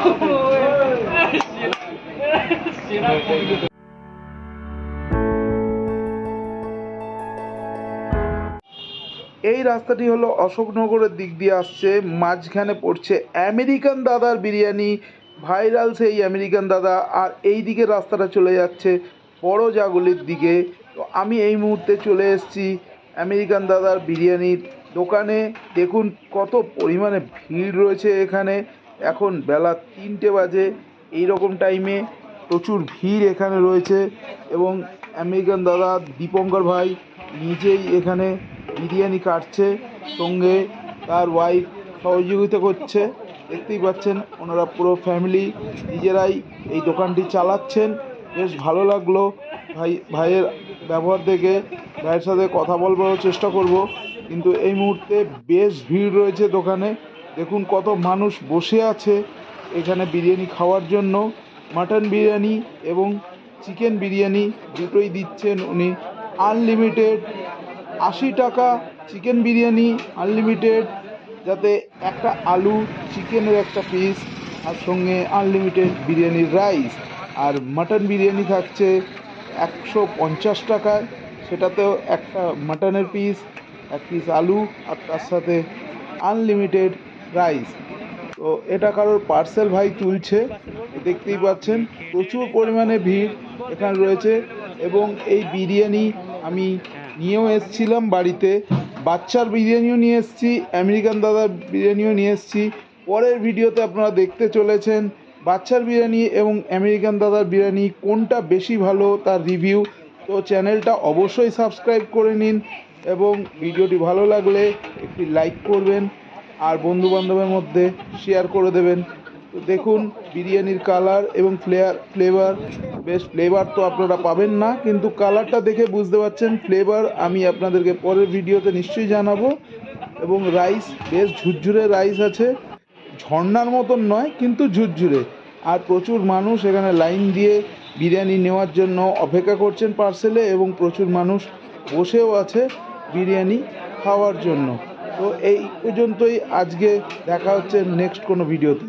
এই রাস্তাটি হলো অশোকনগরের দিক দিয়ে আসছে, মাঝখানে পড়ছে আমেরিকান দাদার বিরিয়ানি, ভাইরাল সেই আমেরিকান দাদা। আর এই দিকে রাস্তাটা চলে যাচ্ছে বড় জাগুলির দিকে। তো আমি এই মুহূর্তে চলে এসেছি আমেরিকান দাদার বিরিয়ানির দোকানে। দেখুন কত পরিমাণে ভিড় রয়েছে এখানে। এখন বেলা 3টে বাজে, এই রকম টাইমে প্রচুর ভিড় এখানে রয়েছে। এবং আমেরিকান দাদা দীপঙ্কর ভাই নিজেই এখানে বিরিয়ানি কাটছে, সঙ্গে তার ওয়াইফ সহযোগিতা করছে। দেখতেই পাচ্ছেন ওনারা পুরো ফ্যামিলি নিজেরাই এই দোকানটি চালাচ্ছেন। বেশ ভালো লাগলো ভাইয়ের ব্যবহার দেখে। ভাইয়ের সাথে কথা বলবারও চেষ্টা করব, কিন্তু এই মুহূর্তে বেশ ভিড় রয়েছে দোকানে। দেখুন কত মানুষ বসে আছে এখানে বিরিয়ানি খাওয়ার জন্য। মাটন বিরিয়ানি এবং চিকেন বিরিয়ানি দুটোই দিচ্ছেন উনি আনলিমিটেড। 80 টাকা চিকেন বিরিয়ানি আনলিমিটেড, যাতে একটা আলু, চিকেনের একটা পিস, আর সঙ্গে আনলিমিটেড বিরিয়ানির রাইস। আর মাটন বিরিয়ানি থাকছে 150 টাকায়, সেটাতেও একটা মাটনের পিস, এক পিস আলু, আর তার সাথে আনলিমিটেড রাইস। তো এটা কারোর পার্সেল ভাই তুলছে, দেখতেই পাচ্ছেন প্রচুর পরিমাণে ভিড় এখানে রয়েছে। এবং এই বিরিয়ানি আমি নিয়েও এসেছিলাম বাড়িতে, বাচ্চার বিরিয়ানিও নিয়ে এসেছি, আমেরিকান দাদার বিরিয়ানিও নিয়ে এসেছি। পরের ভিডিওতে আপনারা দেখতে চলেছেন বাচ্চার বিরিয়ানি এবং আমেরিকান দাদার বিরিয়ানি কোনটা বেশি ভালো তার রিভিউ। তো চ্যানেলটা অবশ্যই সাবস্ক্রাইব করে নিন এবং ভিডিওটি ভালো লাগলে একটি লাইক করবেন আর বন্ধুবান্ধবের মধ্যে শেয়ার করে দেবেন। তো দেখুন বিরিয়ানির কালার এবং ফ্লেভার, বেশ ফ্লেভার তো আপনারা পাবেন না, কিন্তু কালারটা দেখে বুঝতে পারছেন ফ্লেভার আমি আপনাদেরকে পরের ভিডিওতে নিশ্চয়ই জানাবো। এবং রাইস বেশ ঝুরঝুরে রাইস আছে, ঝর্ণার মতন নয় কিন্তু ঝুরঝুরে। আর প্রচুর মানুষ এখানে লাইন দিয়ে বিরিয়ানি নেওয়ার জন্য অপেক্ষা করছেন পার্সেলে, এবং প্রচুর মানুষ বসেও আছে বিরিয়ানি খাওয়ার জন্য। তো এই পর্যন্তই আজকে, দেখা হচ্ছে নেক্সট কোনো ভিডিওতে।